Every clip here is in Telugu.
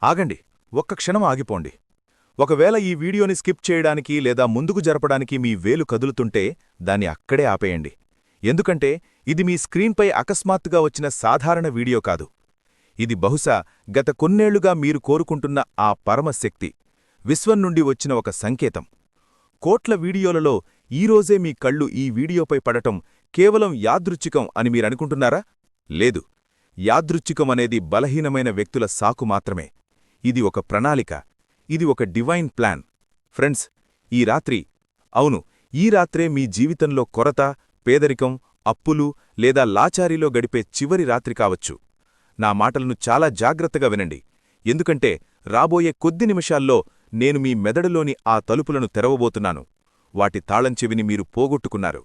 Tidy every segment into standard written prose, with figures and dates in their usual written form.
ఆగండి, ఒక్క క్షణం ఆగిపోండి. ఒకవేళ ఈ వీడియోని స్కిప్ చేయడానికి లేదా ముందుకు జరపడానికి మీ వేలు కదులుతుంటే దాన్ని అక్కడే ఆపేయండి. ఎందుకంటే ఇది మీ స్క్రీన్పై అకస్మాత్తుగా వచ్చిన సాధారణ వీడియో కాదు. ఇది బహుశా గత కొన్నేళ్లుగా మీరు కోరుకుంటున్న ఆ పరమశక్తి, విశ్వం నుండి వచ్చిన ఒక సంకేతం. కోట్ల వీడియోలలో ఈరోజే మీ కళ్ళు ఈ వీడియోపై పడటం కేవలం యాదృచ్ఛికం అని మీరనుకుంటున్నారా? లేదు, యాదృచ్ఛికమనేది బలహీనమైన వ్యక్తుల సాకు మాత్రమే. ఇది ఒక ప్రణాళిక, ఇది ఒక డివైన్ ప్లాన్. ఫ్రెండ్స్, ఈ రాత్రే మీ జీవితంలో కొరత, పేదరికం, అప్పులు లేదా లాచారీలో గడిపే చివరి రాత్రి కావచ్చు. నా మాటలను చాలా జాగ్రత్తగా వినండి, ఎందుకంటే రాబోయే కొద్ది నిమిషాల్లో నేను మీ మెదడులోని ఆ తలుపులను తెరవబోతున్నాను. వాటి తాళం చెవిని మీరు పోగొట్టుకున్నారు,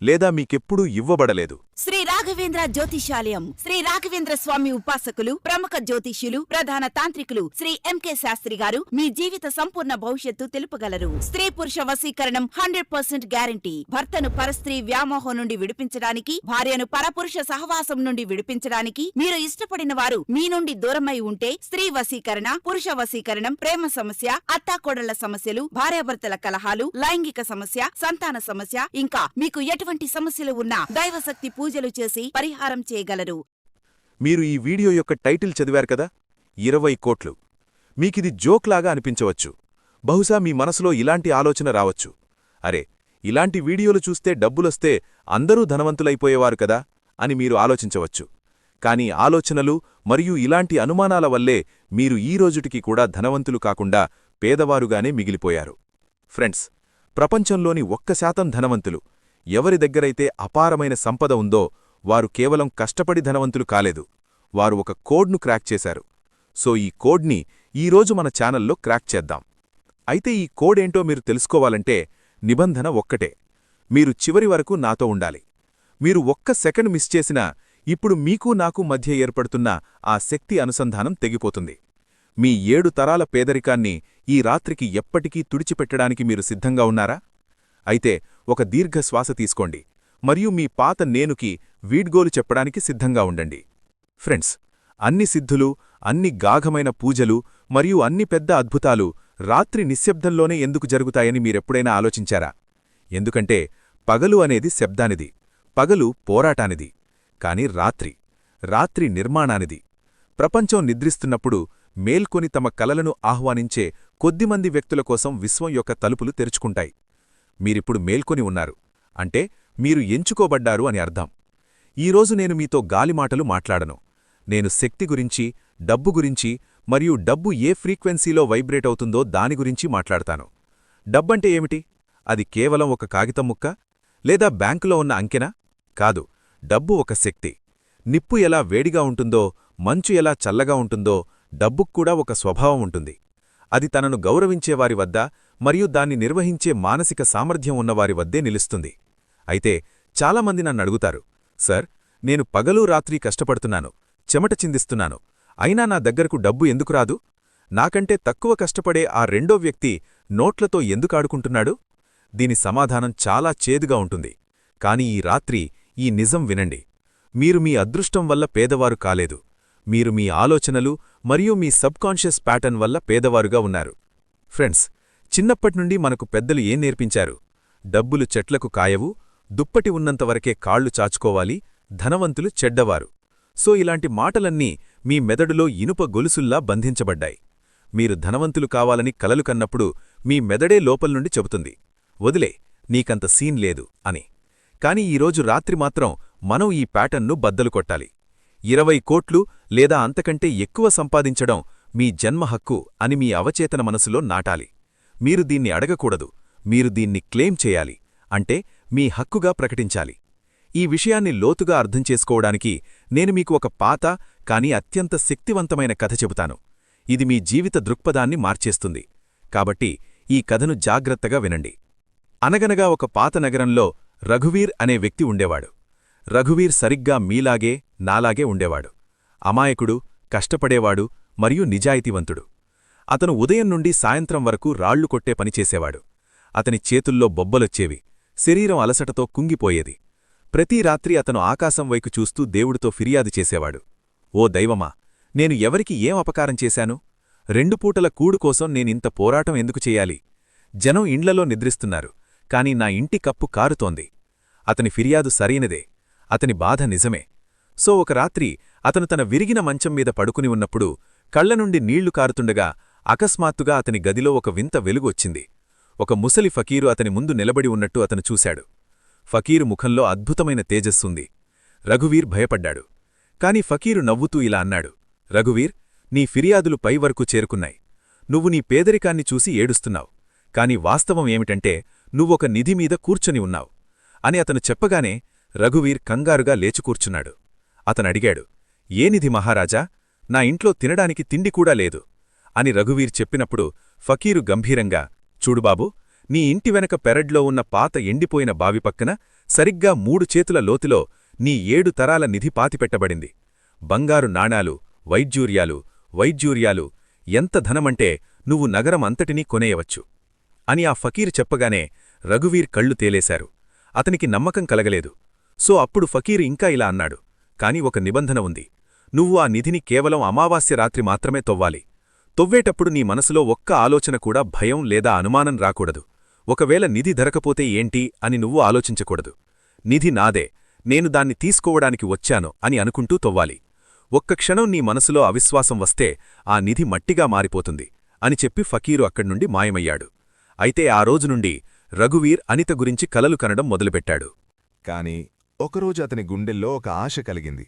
లేదా మీకెప్పుడూ ఇవ్వబడలేదు. శ్రీ రాఘవేంద్ర జ్యోతిషాలయం, శ్రీ రాఘవేంద్ర స్వామి ఉపాసకులు, ప్రముఖ జ్యోతిష్యులు, ప్రధాన తాంత్రికులు శ్రీ ఎంకే శాస్త్రి గారు మీ జీవిత సంపూర్ణ భవిష్యత్తు తెలుపగలరు. స్త్రీ పురుష వశీకరణం 100% గ్యారంటీ. భర్తను పరస్త్రీ వ్యామోహం నుండి విడిపించడానికి, భార్యను పరపురుష సహవాసం నుండి విడిపించడానికి, మీరు ఇష్టపడిన వారు మీ నుండి దూరమై ఉంటే స్త్రీ వశీకరణ, పురుష వశీకరణం, ప్రేమ సమస్య, అత్తాకోడళ్ల సమస్యలు, భార్యాభర్తల కలహాలు, లైంగిక సమస్య, సంతాన సమస్య, ఇంకా మీకు ఎటువంటి సమస్యలు ఉన్నా దైవశక్తి పూజలు చేసి పరిహారం చేయగలరు. మీరు ఈ వీడియో యొక్క టైటిల్ చదివారు కదా, 20 కోట్లు. మీకిది జోక్లాగా అనిపించవచ్చు. బహుశా మీ మనసులో ఇలాంటి ఆలోచన రావచ్చు, అరే, ఇలాంటి వీడియోలు చూస్తే డబ్బులొస్తే అందరూ ధనవంతులైపోయేవారు కదా అని మీరు ఆలోచించవచ్చు. కానీ ఆలోచనలు మరియు ఇలాంటి అనుమానాల వల్లే మీరు ఈ రోజుటికి కూడా ధనవంతులు కాకుండా పేదవారుగానే మిగిలిపోయారు. ఫ్రెండ్స్, ప్రపంచంలోని 1% ధనవంతులు, ఎవరి దగ్గరైతే అపారమైన సంపద ఉందో వారు కేవలం కష్టపడి ధనవంతులు కాలేదు, వారు ఒక కోడ్ను క్రాక్ చేశారు. సో ఈ కోడ్ని ఈరోజు మన ఛానల్లో క్రాక్ చేద్దాం. అయితే ఈ కోడేంటో మీరు తెలుసుకోవాలంటే నిబంధన ఒక్కటే, మీరు చివరి వరకు నాతో ఉండాలి. మీరు ఒక్క సెకండ్ మిస్ చేసినా ఇప్పుడు మీకూ నాకు మధ్య ఏర్పడుతున్న ఆ శక్తి అనుసంధానం తెగిపోతుంది. మీ 7 తరాల పేదరికాన్ని ఈ రాత్రికి ఎప్పటికీ తుడిచిపెట్టడానికి మీరు సిద్ధంగా ఉన్నారా? అయితే ఒక దీర్ఘ శ్వాస తీసుకోండి మరియు మీ పాత నేనుకి వీడ్గోలు చెప్పడానికి సిద్ధంగా ఉండండి. ఫ్రెండ్స్, అన్ని సిద్ధులు, అన్ని గాఘమైన పూజలు మరియు అన్ని పెద్ద అద్భుతాలు రాత్రి నిశ్శబ్దంలోనే ఎందుకు జరుగుతాయని మీరెప్పుడైనా ఆలోచించారా? ఎందుకంటే పగలు అనేది శబ్దానిది, పగలు పోరాటానిది. కాని రాత్రి నిర్మాణానిది. ప్రపంచం నిద్రిస్తున్నప్పుడు మేల్కొని తమ కలలను ఆహ్వానించే కొద్దిమంది వ్యక్తుల కోసం విశ్వం యొక్క తలుపులు తెరుచుకుంటాయి. మీరిప్పుడు మేల్కొని ఉన్నారు అంటే మీరు ఎంచుకోబడ్డారు అని అర్థం. ఈరోజు నేను మీతో గాలిమాటలు మాట్లాడను. నేను శక్తి గురించి, డబ్బు గురించి మరియు డబ్బు ఏ ఫ్రీక్వెన్సీలో వైబ్రేట్ అవుతుందో దాని గురించి మాట్లాడతాను. డబ్బంటే ఏమిటి? అది కేవలం ఒక కాగితం ముక్క లేదా బ్యాంకులో ఉన్న అంకెనా? కాదు, డబ్బు ఒక శక్తి. నిప్పు ఎలా వేడిగా ఉంటుందో, మంచు ఎలా చల్లగా ఉంటుందో డబ్బుక్కూడా ఒక స్వభావం ఉంటుంది. అది తనను గౌరవించేవారి వద్ద మరియు దాన్ని నిర్వహించే మానసిక సామర్థ్యం ఉన్నవారి వద్దే నిలుస్తుంది. అయితే చాలామంది నన్నడుగుతారు, సార్, నేను పగలూ రాత్రి కష్టపడుతున్నాను, చెమట చిందిస్తున్నాను, అయినా నా దగ్గరకు డబ్బు ఎందుకు రాదు? నాకంటే తక్కువ కష్టపడే ఆ రెండో వ్యక్తి నోట్లతో ఎందుకాడుకుంటున్నాడు? దీని సమాధానం చాలా చేదుగా ఉంటుంది. కాని ఈ రాత్రి ఈ నిజం వినండి. మీరు మీ అదృష్టం వల్ల పేదవారు కాలేదు, మీరు మీ ఆలోచనలు మరియు మీ సబ్కాన్షియస్ ప్యాటర్న్ వల్ల పేదవారుగా ఉన్నారు. ఫ్రెండ్స్, చిన్నప్పటినుండి మనకు పెద్దలు ఏం నేర్పించారు? డబ్బులు చెట్లకు కాయవు, దుప్పటి ఉన్నంతవరకే కాళ్లు చాచుకోవాలి, ధనవంతులు చెడ్డవారు. సో ఇలాంటి మాటలన్నీ మీ మెదడులో ఇనుప గొలుసుల్లా బంధించబడ్డాయి. మీరు ధనవంతులు కావాలని కలలు కన్నప్పుడు మీ మెదడే లోపల్నుండి చెబుతుంది, వదిలే, నీకంత సీన్ లేదు అని. కాని ఈరోజు రాత్రి మాత్రం మనం ఈ ప్యాటర్న్ను బద్దలు కొట్టాలి. 20 కోట్లు లేదా అంతకంటే ఎక్కువ సంపాదించడం మీ జన్మహక్కు అని మీ అవచేతన మనసులో నాటాలి. మీరు దీన్ని అడగకూడదు, మీరు దీన్ని క్లెయిమ్ చేయాలి, అంటే మీ హక్కుగా ప్రకటించాలి. ఈ విషయాన్ని లోతుగా అర్థం చేసుకోవడానికి నేను మీకు ఒక పాత కానీ అత్యంత శక్తివంతమైన కథ చెబుతాను. ఇది మీ జీవిత దృక్పథాన్ని మార్చేస్తుంది. కాబట్టి ఈ కథను జాగ్రత్తగా వినండి. అనగనగా ఒక పాత నగరంలో రఘువీర్ అనే వ్యక్తి ఉండేవాడు. రఘువీర్ సరిగ్గా మీలాగే నాలాగే ఉండేవాడు. అమాయకుడు, కష్టపడేవాడు మరియు నిజాయితీవంతుడు. అతను ఉదయం నుండి సాయంత్రం వరకు రాళ్లు కొట్టే పనిచేసేవాడు. అతని చేతుల్లో బొబ్బలొచ్చేవి, శరీరం అలసటతో కుంగిపోయేది. ప్రతి రాత్రి అతను ఆకాశం వైపు చూస్తూ దేవుడితో ఫిర్యాదు చేసేవాడు. ఓ దైవమా, నేను ఎవరికి ఏం అపకారం చేశాను? 2 పూటల కూడు కోసం నేనింత పోరాటం ఎందుకు చెయ్యాలి? జనం ఇండ్లలో నిద్రిస్తున్నారు, కాని నా ఇంటి కప్పు కారుతోంది. అతని ఫిర్యాదు సరైనదే, అతని బాధ నిజమే. సో ఒక రాత్రి అతను తన విరిగిన మంచం మీద పడుకుని ఉన్నప్పుడు కళ్లనుండి నీళ్లు కారుతుండగా అకస్మాత్తుగా అతని గదిలో ఒక వింత వెలుగు వచ్చింది. ఒక ముసలి ఫకీరు అతని ముందు నిలబడి ఉన్నట్టు అతను చూశాడు. ఫకీరు ముఖంలో అద్భుతమైన తేజస్సుంది. రఘువీర్ భయపడ్డాడు. కాని ఫకీరు నవ్వుతూ ఇలా అన్నాడు, రఘువీర్, నీ ఫిర్యాదులు పైవరకు చేరుకున్నాయి. నువ్వు నీ పేదరికాన్ని చూసి ఏడుస్తున్నావు, కాని వాస్తవం ఏమిటంటే నువ్వొక నిధిమీద కూర్చొని ఉన్నావు అని అతను చెప్పగానే రఘువీర్ కంగారుగా లేచికూర్చున్నాడు. అతనడిగాడు, ఏ నిధి మహారాజా? నా ఇంట్లో తినడానికి తిండి కూడా లేదు అని రఘువీర్ చెప్పినప్పుడు ఫకీరు గంభీరంగా, చూడుబాబూ, నీ ఇంటి వెనక పెరడ్లో ఉన్న పాత ఎండిపోయిన బావి పక్కన సరిగ్గా 3 చేతుల లోతులో నీ 7 తరాల నిధి పాతిపెట్టబడింది. బంగారు నాణాలు, వైడ్యూర్యాలు, ఎంత ధనమంటే నువ్వు నగరం అంతటినీ కొనేయవచ్చు అని ఆ ఫకీరు చెప్పగానే రఘువీర్ కళ్ళు తేలేశారు. అతనికి నమ్మకం కలగలేదు. సో అప్పుడు ఫకీరు ఇంకా ఇలా అన్నాడు, కాని ఒక నిబంధన ఉంది. నువ్వు ఆ నిధిని కేవలం అమావాస్య రాత్రి మాత్రమే తొవ్వాలి. తొవ్వేటప్పుడు నీ మనసులో ఒక్క ఆలోచన కూడా భయం లేదా అనుమానం రాకూడదు. ఒకవేళ నిధి దొరకపోతే ఏంటి అని నువ్వు ఆలోచించకూడదు. నిధి నాదే, నేను దాన్ని తీసుకోవడానికి వచ్చాను అని అనుకుంటూ తొవ్వాలి. ఒక్క క్షణం నీ మనసులో అవిశ్వాసం వస్తే ఆ నిధి మట్టిగా మారిపోతుంది అని చెప్పి ఫకీరు అక్కడ్నుండి మాయమయ్యాడు. అయితే ఆ రోజునుండి రఘువీర్ అనిత గురించి కలలు కనడం మొదలుపెట్టాడు. కాని ఒకరోజు అతని గుండెల్లో ఒక ఆశ కలిగింది.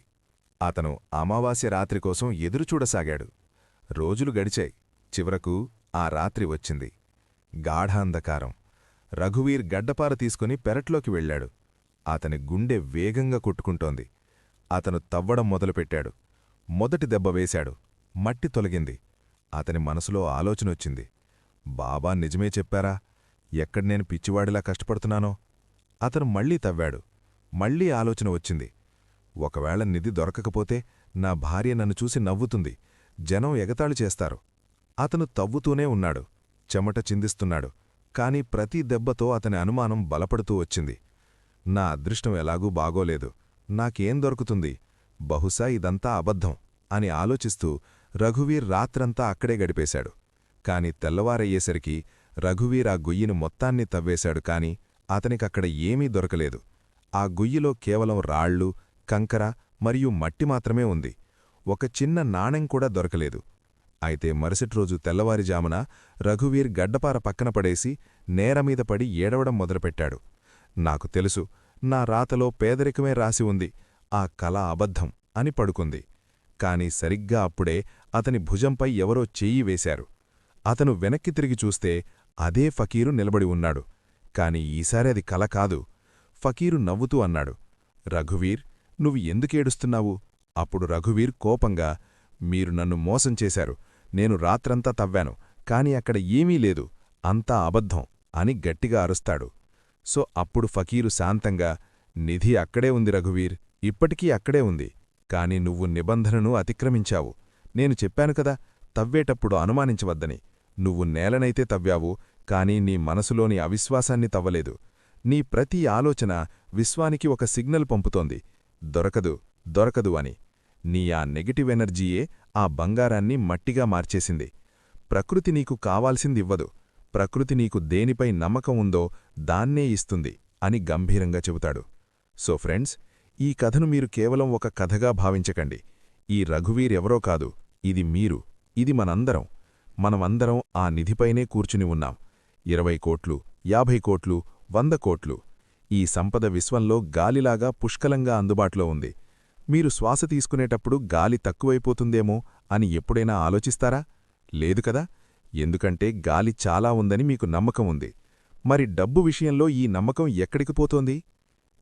అతను అమావాస్య రాత్రి కోసం ఎదురుచూడసాగాడు. రోజులు గడిచాయి. చివరకు ఆ రాత్రి వచ్చింది. గాఢాంధకారం. రఘువీర్ గడ్డపార తీసుకుని పెరట్లోకి వెళ్లాడు. అతని గుండె వేగంగా కొట్టుకుంటోంది. అతను తవ్వడం మొదలుపెట్టాడు. మొదటి దెబ్బ వేశాడు. మట్టి తొలగింది. అతని మనసులో ఆలోచనొచ్చింది. బాబా నిజమే చెప్పారా? ఎక్కడ నేను పిచ్చివాడిలా కష్టపడుతున్నానో? అతను మళ్లీ తవ్వాడు. మళ్లీ ఆలోచన వచ్చింది. ఒకవేళ నిధి దొరకకపోతే నా భార్య నన్ను చూసి నవ్వుతుంది, జనం ఎగతాళి చేస్తారు. అతను తవ్వుతూనే ఉన్నాడు. చెమట చిందిస్తున్నాడు. కాని ప్రతి దెబ్బతో అతని అనుమానం బలపడుతూ వచ్చింది. నా అదృష్టం ఎలాగూ బాగోలేదు, నాకేం దొరుకుతుంది? బహుశా ఇదంతా అబద్ధం అని ఆలోచిస్తూ రఘువీర్ రాత్రంతా అక్కడే గడిపేశాడు. కాని తెల్లవారయ్యేసరికి రఘువీర్ ఆ గుయ్యిని మొత్తాన్ని తవ్వేశాడు. కాని అతనికక్కడ ఏమీ దొరకలేదు. ఆ గుయ్యిలో కేవలం రాళ్ళు, కంకర మరియు మట్టి మాత్రమే ఉంది. ఒక చిన్న నాణెం కూడా దొరకలేదు. అయితే మరుసటిరోజు తెల్లవారిజామున రఘువీర్ గడ్డపార పక్కన పడేసి నేరమీద పడి ఏడవడం మొదలుపెట్టాడు. నాకు తెలుసు, నా రాతలో పేదరికమే రాసి ఉంది, ఆ కల అబద్ధం అని పడుకుంది. కాని సరిగ్గా అప్పుడే అతని భుజంపై ఎవరో చెయ్యి వేశారు. అతను వెనక్కి తిరిగి చూస్తే అదే ఫకీరు నిలబడి ఉన్నాడు. కాని ఈసారి అది కల కాదు. ఫకీరు నవ్వుతూ అన్నాడు, రఘువీర్, నువ్వు ఎందుకేడుస్తున్నావు? అప్పుడు రఘువీర్ కోపంగా, మీరు నన్ను మోసం చేశారు. నేను రాత్రంతా తవ్వాను, కాని అక్కడ ఏమీ లేదు, అంతా అబద్ధం అని గట్టిగా అరుస్తాడు. సో అప్పుడు ఫకీరు శాంతంగా, నిధి అక్కడే ఉంది రఘువీర్, ఇప్పటికీ అక్కడే ఉంది. కాని నువ్వు నిబంధనను అతిక్రమించావు. నేను చెప్పాను కదా, తవ్వేటప్పుడు అనుమానించవద్దని. నువ్వు నేలనైతే తవ్వావు, కాని నీ మనసులోని అవిశ్వాసాన్ని తవ్వలేదు. నీ ప్రతి ఆలోచన విశ్వానికి ఒక సిగ్నల్ పంపుతోంది, దొరకదు అని. నీ ఆ నెగటివ్ ఎనర్జీయే ఆ బంగారాన్ని మట్టిగా మార్చేసింది. ప్రకృతి నీకు కావాల్సిందివ్వదు, ప్రకృతి నీకు దేనిపై నమ్మకం ఉందో దాన్నే ఇస్తుంది అని గంభీరంగా చెబుతాడు. సో ఫ్రెండ్స్, ఈ కథను మీరు కేవలం ఒక కథగా భావించకండి. ఈ రఘువీర్ ఎవరో కాదు, ఇది మీరు, ఇది మనందరం. మనమందరం ఆ నిధిపైనే కూర్చుని ఉన్నాం. 20 కోట్లు, 50 కోట్లు, 100 కోట్లు. ఈ సంపద విశ్వంలో గాలిలాగా పుష్కలంగా అందుబాటులో ఉంది. మీరు శ్వాస తీసుకునేటప్పుడు గాలి తక్కువైపోతుందేమో అని ఎప్పుడైనా ఆలోచిస్తారా? లేదు కదా? ఎందుకంటే గాలి చాలా ఉందని మీకు నమ్మకం ఉంది. మరి డబ్బు విషయంలో ఈ నమ్మకం ఎక్కడికి పోతోంది?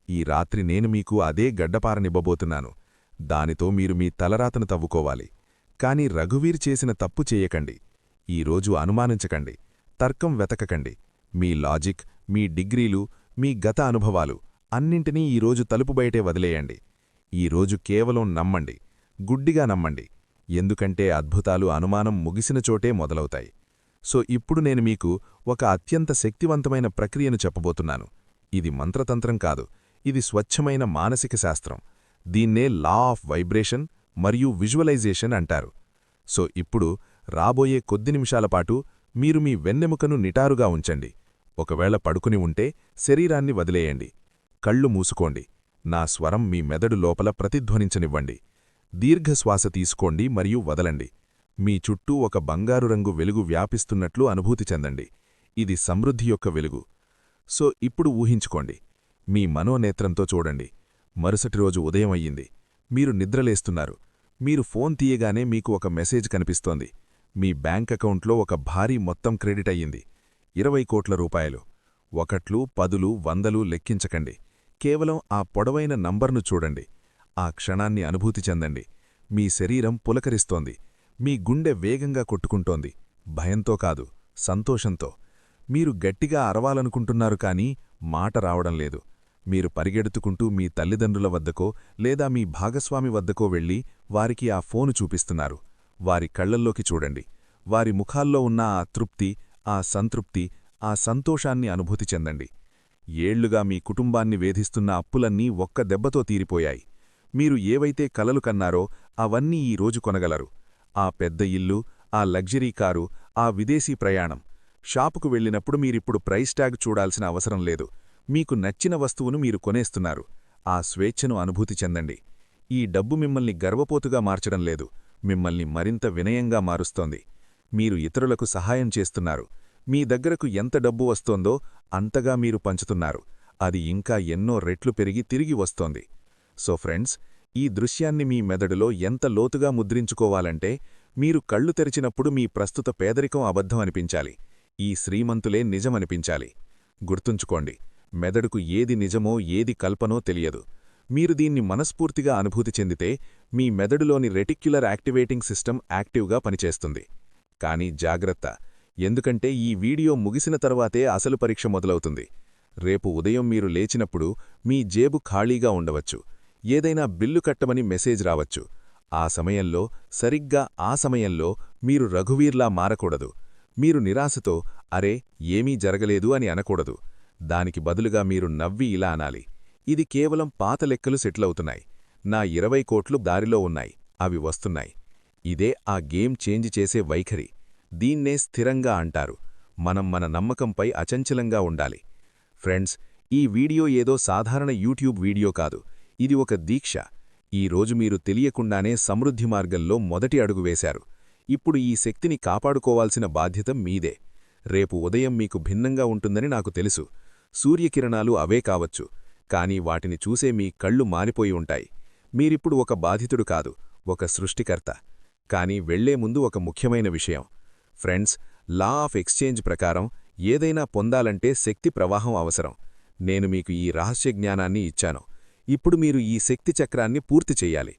ఈ రాత్రి నేను మీకు అదే గడ్డపారనివ్వబోతున్నాను. దానితో మీరు మీ తలరాతను తవ్వుకోవాలి. కాని రఘువీర్ చేసిన తప్పు చేయకండి. ఈరోజు అనుమానించకండి, తర్కం వెతకకండి. మీ లాజిక్, మీ డిగ్రీలు, మీ గత అనుభవాలు అన్నింటినీ ఈరోజు తలుపు బయటే వదిలేయండి. ఈరోజు కేవలం నమ్మండి, గుడ్డిగా నమ్మండి. ఎందుకంటే అద్భుతాలు అనుమానం ముగిసిన చోటే మొదలవుతాయి. సో ఇప్పుడు నేను మీకు ఒక అత్యంత శక్తివంతమైన ప్రక్రియను చెప్పబోతున్నాను. ఇది మంత్రతంత్రం కాదు, ఇది స్వచ్ఛమైన మానసిక శాస్త్రం. దీన్నే లా ఆఫ్ వైబ్రేషన్ మరియు విజువలైజేషన్ అంటారు. సో ఇప్పుడు రాబోయే కొద్ది నిమిషాల పాటు మీరు మీ వెన్నెముకను నిటారుగా ఉంచండి. ఒకవేళ పడుకుని ఉంటే శరీరాన్ని వదిలేయండి. కళ్ళు మూసుకోండి. నా స్వరం మీ మెదడు లోపల ప్రతిధ్వనించనివ్వండి. దీర్ఘశ్వాస తీసుకోండి మరియు వదలండి. మీ చుట్టూ ఒక బంగారు రంగు వెలుగు వ్యాపిస్తున్నట్లు అనుభూతి చెందండి. ఇది సమృద్ధి యొక్క వెలుగు. సో ఇప్పుడు ఊహించుకోండి. మీ మనోనేత్రంతో చూడండి. మరుసటి రోజు ఉదయం అయ్యింది. మీరు నిద్రలేస్తున్నారు. మీరు ఫోన్ తీయగానే మీకు ఒక మెసేజ్ కనిపిస్తోంది. మీ బ్యాంక్ అకౌంట్లో ఒక భారీ మొత్తం క్రెడిట్ అయ్యింది. 20 కోట్ల రూపాయలు. ఒకట్లు, పదులు, వందలు లెక్కించకండి. కేవలం ఆ పొడవైన నంబర్ను చూడండి. ఆ క్షణాన్ని అనుభూతి చెందండి. మీ శరీరం పులకరిస్తోంది. మీ గుండె వేగంగా కొట్టుకుంటోంది. భయంతో కాదు, సంతోషంతో. మీరు గట్టిగా అరవాలనుకుంటున్నారు కానీ మాట రావడం లేదు. మీరు పరిగెడుతుకుంటూ మీ తల్లిదండ్రుల వద్దకో లేదా మీ భాగస్వామి వద్దకో వెళ్ళి వారికి ఆ ఫోను చూపిస్తున్నారు. వారి కళ్లల్లోకి చూడండి. వారి ముఖాల్లో ఉన్న ఆ తృప్తి, ఆ సంతృప్తి, ఆ సంతోషాన్ని అనుభూతి చెందండి. ఏళ్లుగా మీ కుటుంబాన్ని వేధిస్తున్న అప్పులన్నీ ఒక్క దెబ్బతో తీరిపోయాయి. మీరు ఏవైతే కలలు కన్నారో అవన్నీ ఈ రోజు కొనగలరు. ఆ పెద్ద ఇల్లు, ఆ లగ్జరీ కారు, ఆ విదేశీ ప్రయాణం. షాపుకు వెళ్ళినప్పుడు మీరిప్పుడు ప్రైస్ ట్యాగ్ చూడాల్సిన అవసరం లేదు. మీకు నచ్చిన వస్తువును మీరు కొనేస్తున్నారు. ఆ స్వేచ్ఛను అనుభూతి చెందండి. ఈ డబ్బు మిమ్మల్ని గర్వపోతుగా మార్చడం లేదు, మిమ్మల్ని మరింత వినయంగా మారుస్తోంది. మీరు ఇతరులకు సహాయం చేస్తున్నారు. మీ దగ్గరకు ఎంత డబ్బు వస్తోందో అంతగా మీరు పంచుతున్నారు. అది ఇంకా ఎన్నో రెట్లు పెరిగి తిరిగి వస్తోంది. సో ఫ్రెండ్స్, ఈ దృశ్యాన్ని మీ మెదడులో ఎంత లోతుగా ముద్రించుకోవాలంటే, మీరు కళ్ళు తెరిచినప్పుడు మీ ప్రస్తుత పేదరికం అబద్ధం అనిపించాలి. ఈ శ్రీమంతులే నిజమనిపించాలి. గుర్తుంచుకోండి, మెదడుకు ఏది నిజమో ఏది కల్పనో తెలియదు. మీరు దీన్ని మనస్ఫూర్తిగా అనుభూతి చెందితే మీ మెదడులోని రెటిక్యులర్ యాక్టివేటింగ్ సిస్టమ్ యాక్టివ్గా పనిచేస్తుంది. కానీ జాగ్రత్త, ఎందుకంటే ఈ వీడియో ముగిసిన తర్వాతే అసలు పరీక్ష మొదలవుతుంది. రేపు ఉదయం మీరు లేచినప్పుడు మీ జేబు ఖాళీగా ఉండవచ్చు. ఏదైనా బిల్లు కట్టమని మెసేజ్ రావచ్చు. సరిగ్గా ఆ సమయంలో మీరు రఘువీర్లా మారకూడదు. మీరు నిరాశతో అరే ఏమీ జరగలేదు అని అనకూడదు. దానికి బదులుగా మీరు నవ్వి ఇలా అనాలి, ఇది కేవలం పాత లెక్కలు సెటిలవుతున్నాయి. నా 20 కోట్లు దారిలో ఉన్నాయి, అవి వస్తున్నాయి. ఇదే ఆ గేమ్ చేంజ్ చేసే వైఖరి. దీన్నే స్థిరంగా అంటారు. మనం మన నమ్మకంపై అచంచలంగా ఉండాలి. ఫ్రెండ్స్, ఈ వీడియో ఏదో సాధారణ యూట్యూబ్ వీడియో కాదు. ఇది ఒక దీక్ష. ఈ రోజు మీరు తెలియకుండానే సమృద్ధి మార్గంలో మొదటి అడుగు వేశారు. ఇప్పుడు ఈ శక్తిని కాపాడుకోవాల్సిన బాధ్యత మీదే. రేపు ఉదయం మీకు భిన్నంగా ఉంటుందని నాకు తెలుసు. సూర్యకిరణాలు అవే కావచ్చు, కానీ వాటిని చూసే మీ కళ్ళు మారిపోయి ఉంటాయి. మీరిప్పుడు ఒక బాధితుడు కాదు, ఒక సృష్టికర్త. కానీ వెళ్లే ముందు ఒక ముఖ్యమైన విషయం. ఫ్రెండ్స్, లా ఆఫ్ ఎక్స్చేంజ్ ప్రకారం ఏదైనా పొందాలంటే శక్తి ప్రవాహం అవసరం. నేను మీకు ఈ రహస్య జ్ఞానాన్ని ఇచ్చాను. ఇప్పుడు మీరు ఈ శక్తి చక్రాన్ని పూర్తి చెయ్యాలి.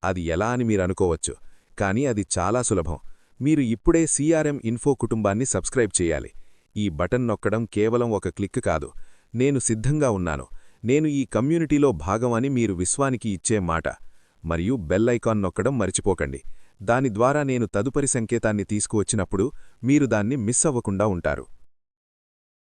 అది ఎలా అని మీరు అనుకోవచ్చు, కానీ అది చాలా సులభం. మీరు ఇప్పుడే CRM ఇన్ఫో కుటుంబాన్ని సబ్స్క్రైబ్ చేయాలి. ఈ బటన్ నొక్కడం కేవలం ఒక క్లిక్ కాదు. నేను సిద్ధంగా ఉన్నాను, నేను ఈ కమ్యూనిటీలో భాగం అని మీరు విశ్వానికి ఇచ్చే మాట. మరియు బెల్ ఐకాన్ నొక్కడం మర్చిపోకండి. దాని ద్వారా నేను తదుపరి సంకేతాన్ని తీసుకువచ్చినప్పుడు మీరు దాన్ని మిస్ అవ్వకుండా ఉంటారు.